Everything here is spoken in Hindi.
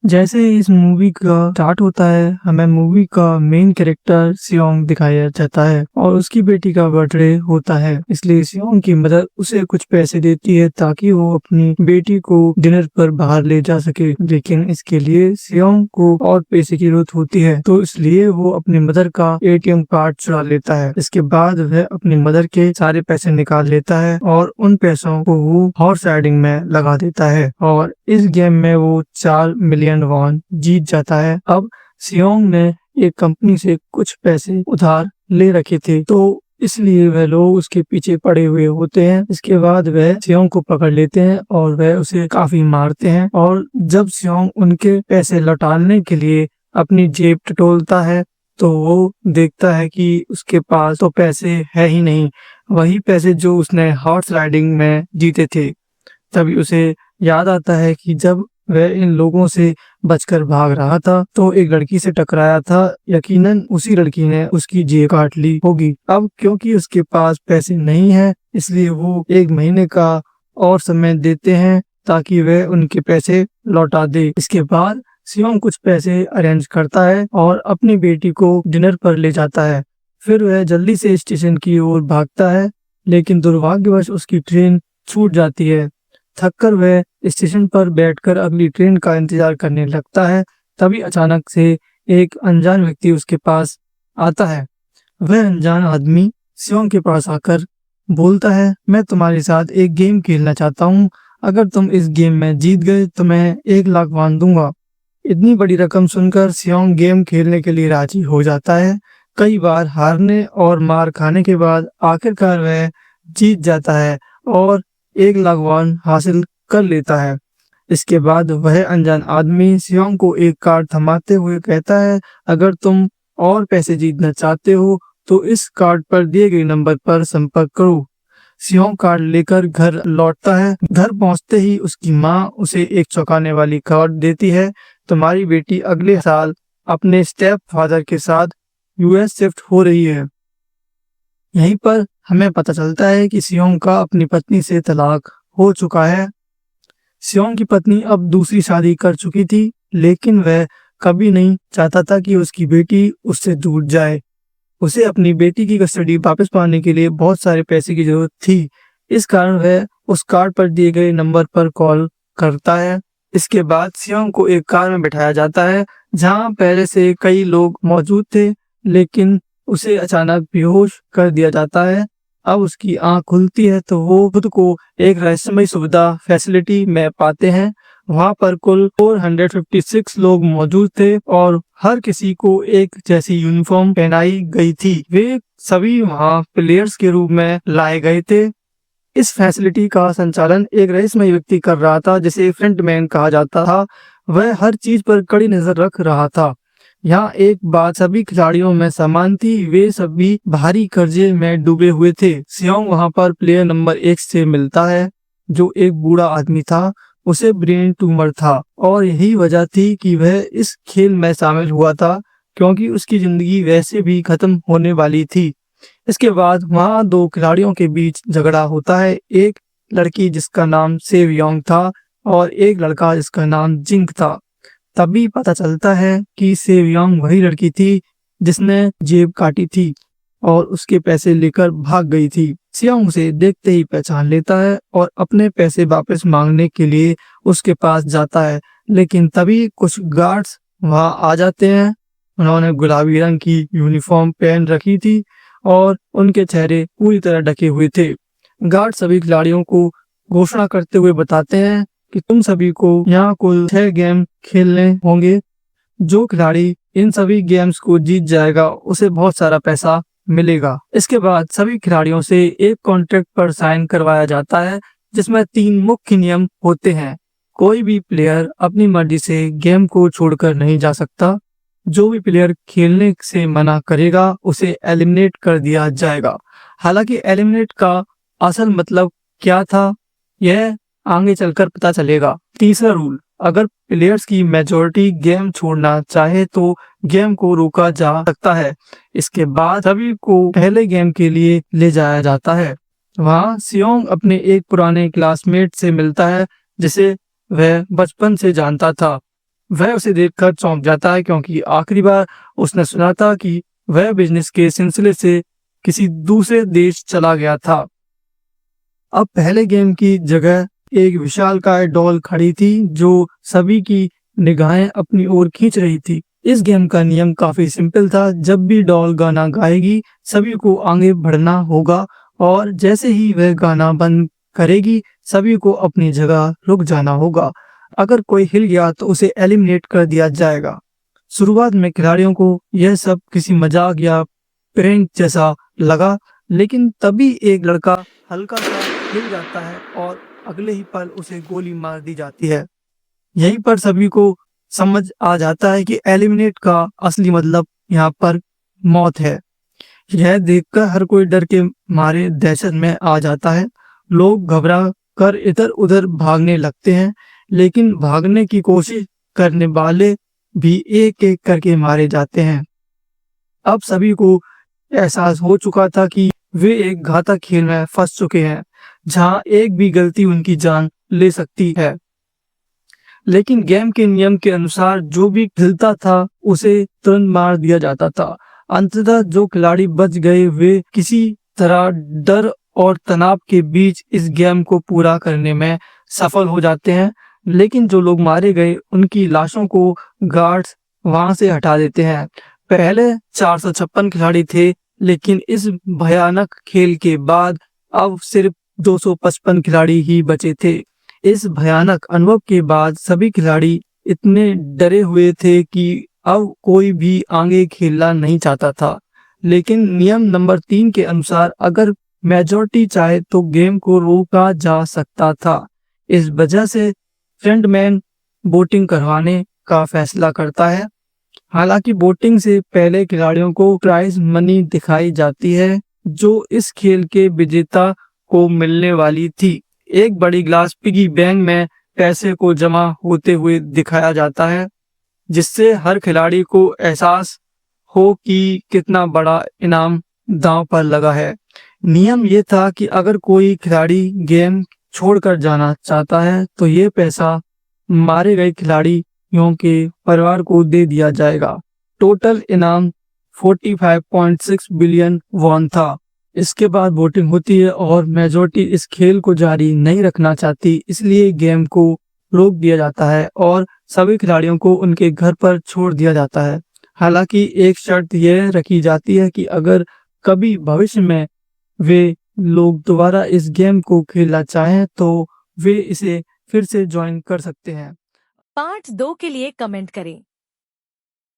जैसे इस मूवी का स्टार्ट होता है, हमें मूवी का मेन कैरेक्टर सियोंग दिखाया जाता है और उसकी बेटी का बर्थडे होता है। इसलिए सियोंग की मदर उसे कुछ पैसे देती है ताकि वो अपनी बेटी को डिनर पर बाहर ले जा सके, लेकिन इसके लिए सियोंग को और पैसे की जरूरत होती है, तो इसलिए वो अपनी मदर का एटीएम कार्ड चुरा लेता है। इसके बाद वह अपनी मदर के सारे पैसे निकाल लेता है और उन पैसों को वो हॉर्स राइडिंग में लगा देता है और इस गेम में वो 4 मिलियन वॉन जीत जाता है। अब सियोंग ने एक कंपनी से कुछ पैसे उधार ले रखे थे, तो इसलिए वह लोग उसके पीछे पड़े हुए होते हैं। इसके बाद वह सियोंग को पकड़ लेते हैं और वह उसे काफी मारते हैं और जब सियोंग उनके पैसे लौटाने के लिए अपनी जेब टटोलता है तो वो देखता है कि उसके पास तो पैसे है ही नहीं, वही पैसे जो उसने हॉर्स राइडिंग में जीते थे। तभी उसे याद आता है कि जब वह इन लोगों से बचकर भाग रहा था तो एक लड़की से टकराया था, यकीनन उसी लड़की ने उसकी जेब काट ली होगी। अब क्योंकि उसके पास पैसे नहीं है, इसलिए वो 1 महीने का और समय देते हैं ताकि वह उनके पैसे लौटा दे। इसके बाद सियोंग कुछ पैसे अरेंज करता है और अपनी बेटी को डिनर पर ले जाता है। फिर वह जल्दी से स्टेशन की ओर भागता है, लेकिन दुर्भाग्यवश उसकी ट्रेन छूट जाती है। थककर वह स्टेशन पर बैठकर अगली ट्रेन का इंतजार करने लगता है। तभी अचानक से एक अनजान व्यक्ति उसके पास आता है। वह अनजान आदमी सियोंग के पास आकर बोलता है, मैं तुम्हारे साथ एक गेम खेलना चाहता हूँ। अगर तुम इस गेम में जीत गए तो मैं 1 लाख वॉन दूंगा। इतनी बड़ी रकम सुनकर सियोंग गेम खेलने के लिए राजी हो जाता है। कई बार हारने और मार खाने के बाद आखिरकार वह जीत जाता है और 1 लाख वॉन हासिल कर लेता है। इसके बाद वह अनजान आदमी सियोंग को एक कार्ड थमाते हुए कहता है, अगर तुम और पैसे जीतना चाहते हो तो इस कार्ड पर दिए गए नंबर पर संपर्क करो। सियोंग कार्ड लेकर घर लौटता है। घर पहुंचते ही उसकी माँ उसे एक चौंकाने वाली खबर देती है, तुम्हारी बेटी अगले साल अपने स्टेप फादर के साथ यूएस शिफ्ट हो रही है। यहीं पर हमें पता चलता है कि सियोंग का अपनी पत्नी से तलाक हो चुका है। सियोंग की पत्नी अब दूसरी शादी कर चुकी थी, लेकिन वह कभी नहीं चाहता था कि उसकी बेटी उससे दूर जाए। उसे अपनी बेटी की कस्टडी वापस पाने के लिए बहुत सारे पैसे की जरूरत थी। इस कारण वह उस कार्ड पर दिए गए नंबर पर कॉल करता है। इसके बाद सियोंग को एक कार में बिठाया जाता है जहां पहले से कई लोग मौजूद थे, लेकिन उसे अचानक बेहोश कर दिया जाता है। अब उसकी आंख खुलती है तो वो खुद को एक रहस्यमय सुविधा फैसिलिटी में पाते हैं। वहां पर कुल 456 लोग मौजूद थे और हर किसी को एक जैसी यूनिफॉर्म पहनाई गई थी। वे सभी वहां प्लेयर्स के रूप में लाए गए थे। इस फैसिलिटी का संचालन एक रहस्यमय व्यक्ति कर रहा था जिसे फ्रंटमैन कहा जाता था। वह हर चीज पर कड़ी नजर रख रहा था। यहाँ एक बात सभी खिलाड़ियों में समान थी, वे सभी भारी कर्जे में डूबे हुए थे। सियोंग वहां पर प्लेयर नंबर 1 से मिलता है जो एक बूढ़ा आदमी था। उसे ब्रेन ट्यूमर था और यही वजह थी कि वह इस खेल में शामिल हुआ था, क्योंकि उसकी जिंदगी वैसे भी खत्म होने वाली थी। इसके बाद वहां 2 खिलाड़ियों के बीच झगड़ा होता है, एक लड़की जिसका नाम सेवियोंग था और एक लड़का जिसका नाम जिंग था। तभी पता चलता है कि सेवियोंग वही लड़की थी जिसने जेब काटी थी और उसके पैसे लेकर भाग गई थी। सियोंग उसे देखते ही पहचान लेता है और अपने पैसे वापस मांगने के लिए उसके पास जाता है, लेकिन तभी कुछ गार्ड्स वहां आ जाते हैं। उन्होंने गुलाबी रंग की यूनिफॉर्म पहन रखी थी और उनके चेहरे पूरी तरह ढके हुए थे। गार्ड सभी खिलाड़ियों को घोषणा करते हुए बताते हैं कि तुम सभी को यहाँ कुल 6 गेम खेलने होंगे। जो खिलाड़ी इन सभी गेम्स को जीत जाएगा उसे बहुत सारा पैसा मिलेगा। इसके बाद सभी खिलाड़ियों से एक कॉन्ट्रैक्ट पर साइन करवाया जाता है जिसमें 3 मुख्य नियम होते हैं। कोई भी प्लेयर अपनी मर्जी से गेम को छोड़कर नहीं जा सकता। जो भी प्लेयर खेलने से मना करेगा उसे एलिमिनेट कर दिया जाएगा। हालांकि एलिमिनेट का असल मतलब क्या था यह आगे चलकर पता चलेगा। तीसरा रूल, अगर प्लेयर्स की मेजॉरिटी गेम छोड़ना चाहे तो गेम को रोका जा सकता है। इसके बाद सभी को पहले गेम के लिए ले जाया जाता है। वहां सियोंग अपने एक पुराने क्लासमेट से मिलता है जिसे वह बचपन से जानता था। वह उसे देखकर चौंक जाता है, क्योंकि आखिरी बार उसने सुना था कि वह बिजनेस के सिलसिले से किसी दूसरे देश चला गया था। अब पहले गेम की जगह एक विशालकाय डॉल खड़ी थी जो सभी की निगाहें अपनी ओर खींच रही थी। इस गेम का नियम काफी सिंपल था। जब भी डॉल गाना गाएगी सभी को आगे बढ़ना होगा, और जैसे ही वह गाना बंद करेगी सभी को अपनी जगह रुक जाना होगा। अगर कोई हिल गया तो उसे एलिमिनेट कर दिया जाएगा। शुरुआत में खिलाड़ियों को यह सब किसी मजाक या प्रैंक जैसा लगा, लेकिन तभी एक लड़का हल्का सा हिल जाता है और अगले ही पल उसे गोली मार दी जाती है। यहीं पर सभी को समझ आ जाता है कि एलिमिनेट का असली मतलब यहाँ पर मौत है। यह देखकर हर कोई डर के मारे दहशत में आ जाता है। लोग घबरा कर इधर उधर भागने लगते हैं, लेकिन भागने की कोशिश करने वाले भी एक एक करके मारे जाते हैं। अब सभी को एहसास हो चुका था कि वे एक घातक खेल में फंस चुके हैं, जहां एक भी गलती उनकी जान ले सकती है। लेकिन गेम के नियम के अनुसार जो भी खिलता था उसे तुरंत मार दिया जाता था। अंततः जो खिलाड़ी बच गए वे किसी तरह डर और तनाव के बीच इस गेम को पूरा करने में सफल हो जाते हैं। लेकिन जो लोग मारे गए उनकी लाशों को गार्ड्स वहां से हटा देते हैं। पहले 456 खिलाड़ी थे, लेकिन इस भयानक खेल के बाद अब सिर्फ 255 खिलाड़ी ही बचे थे। इस भयानक अनुभव के बाद सभी खिलाड़ी इतने डरे हुए थे कि अब कोई भी आगे खेलना नहीं चाहता था। लेकिन नियम नंबर 3 के अनुसार अगर मेजॉरिटी चाहे तो गेम को रोका जा सकता था। इस वजह से फ्रंटमैन वोटिंग करवाने का फैसला करता है। हालांकि वोटिंग से पहले खिलाड़ियों को प्राइज मनी दिखाई जाती है, जो इस खेल के विजेता को मिलने वाली थी। एक बड़ी ग्लास पिगी बैंक में पैसे को जमा होते हुए दिखाया जाता है, जिससे हर खिलाड़ी को एहसास हो कि कितना बड़ा इनाम दांव पर लगा है। नियम ये था कि अगर कोई खिलाड़ी गेम छोड़कर जाना चाहता है तो ये पैसा मारे गए खिलाड़ियों के परिवार को दे दिया जाएगा। टोटल इनाम 45.6 बिलियन वॉन था। इसके बाद वोटिंग होती है और मेजॉरिटी इस खेल को जारी नहीं रखना चाहती, इसलिए गेम को रोक दिया जाता है और सभी खिलाड़ियों को उनके घर पर छोड़ दिया जाता है। हालांकि एक शर्त यह रखी जाती है कि अगर कभी भविष्य में वे लोग दोबारा इस गेम को खेलना चाहें तो वे इसे फिर से ज्वाइन कर सकते हैं। पार्ट 2 के लिए कमेंट करें।